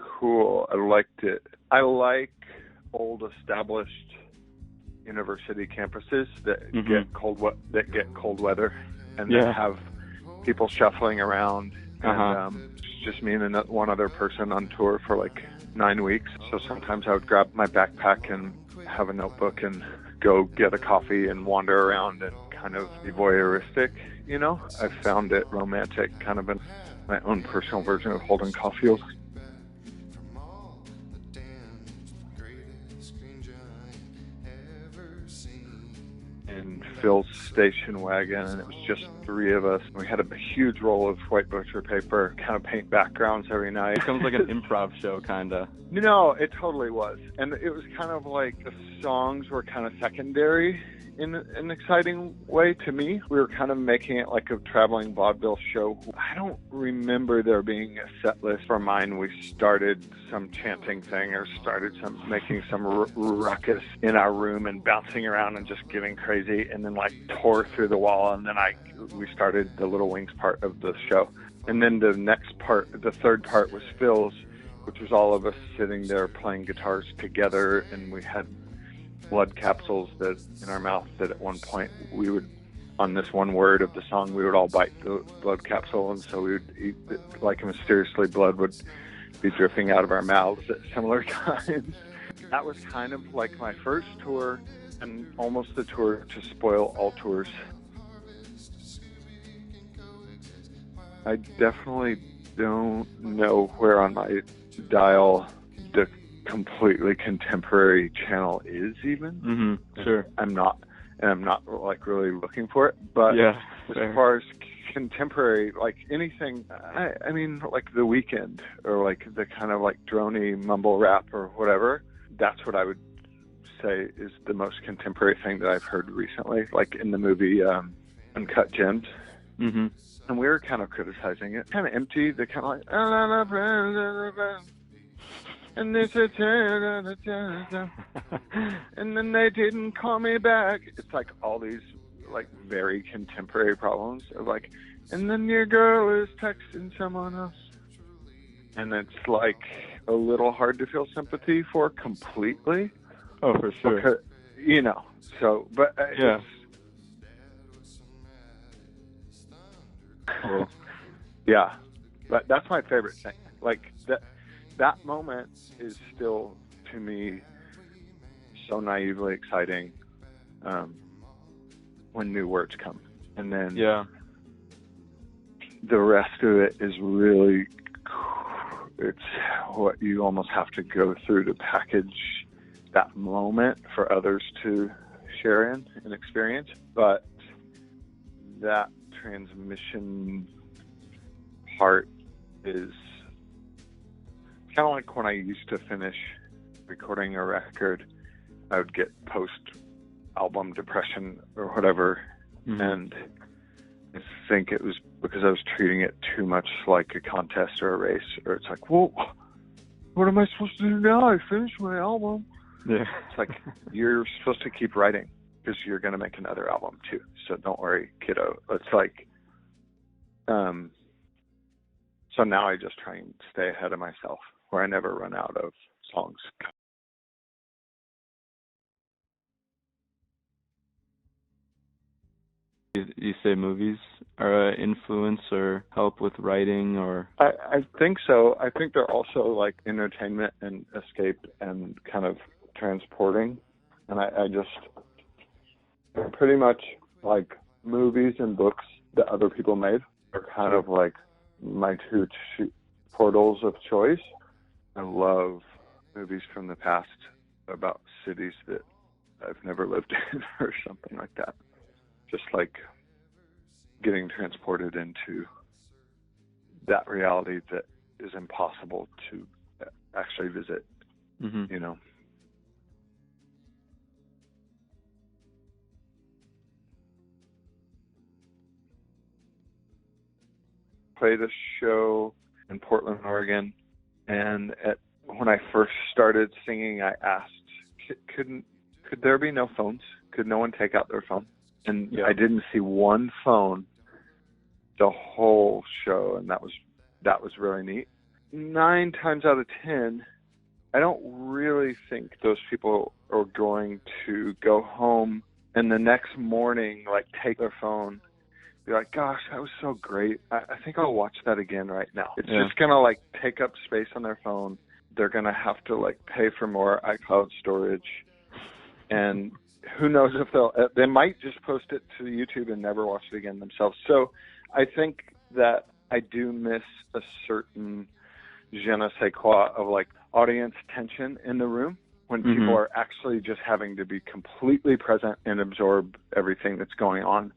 cool. I liked it. I like old established university campuses that get cold weather, and that have people shuffling around, and it's just me and one other person on tour for like 9 weeks. So sometimes I would grab my backpack and have a notebook and go get a coffee and wander around and kind of be voyeuristic, you know? I found it romantic, kind of in my own personal version of Holden Caulfield. In Phil's station wagon, and it was just 3 of us. We had a huge roll of white butcher paper, kind of paint backgrounds every night. It becomes like an improv show, kind of. No, it totally was. And it was kind of like the songs were kind of secondary in an exciting way to me. We were kind of making it like a traveling vaudeville show. I don't remember there being a set list for mine. We started some chanting thing or started making some ruckus in our room and bouncing around and just getting crazy, and then like tore through the wall, and then we started the Little Wings part of the show. And then the next part, the third part, was Phil's, which was all of us sitting there playing guitars together, and we had blood capsules that in our mouth that at one point we would, on this one word of the song, we would all bite the blood capsule, and so we would eat it, like mysteriously blood would be dripping out of our mouths at similar times. That was kind of like my first tour, and almost the tour to spoil all tours. I definitely don't know where on my dial the completely contemporary channel is even. Sure. I'm not like really looking for it, but as far as contemporary, like anything, I mean like The Weeknd or like the kind of like droney mumble rap or whatever, that's what I would say is the most contemporary thing that I've heard recently, like in the movie Uncut Gems. And we were kind of criticizing it, kind of empty. They're kind of like and they said, and then they didn't call me back. It's like all these like very contemporary problems of like, and then your girl is texting someone else. And it's like a little hard to feel sympathy for completely. Oh, for sure. Because, you know, so, but yeah. Cool. Yeah, but that's my favorite thing. Like that moment is still, to me, so naively exciting when new words come. And then the rest of it is really, it's what you almost have to go through to package that moment for others to share in and experience. But that transmission part is kind of like when I used to finish recording a record, I would get post-album depression or whatever, and I think it was because I was treating it too much like a contest or a race, or it's like, well, what am I supposed to do now? I finished my album. Yeah. It's like, you're supposed to keep writing because you're going to make another album too, so don't worry, kiddo. It's like, so now I just try and stay ahead of myself, where I never run out of songs. You say movies are an influence or help with writing, or? I think so. I think they're also like entertainment and escape and kind of transporting. And I just, they're pretty much like movies and books that other people made are kind of like my two portals of choice. I love movies from the past about cities that I've never lived in or something like that. Just like getting transported into that reality that is impossible to actually visit, you know. Played a show in Portland, Oregon, and when I first started singing, I asked, could there be no phones? Could no one take out their phone? And I didn't see one phone the whole show, and that was really neat. 9 times out of 10, I don't really think those people are going to go home and the next morning, like, take their phone, be like, gosh, that was so great. I think I'll watch that again right now. It's just going to, like, take up space on their phone. They're going to have to, like, pay for more iCloud storage. And who knows if they might just post it to YouTube and never watch it again themselves. So I think that I do miss a certain je ne sais quoi of, like, audience tension in the room when people are actually just having to be completely present and absorb everything that's going on.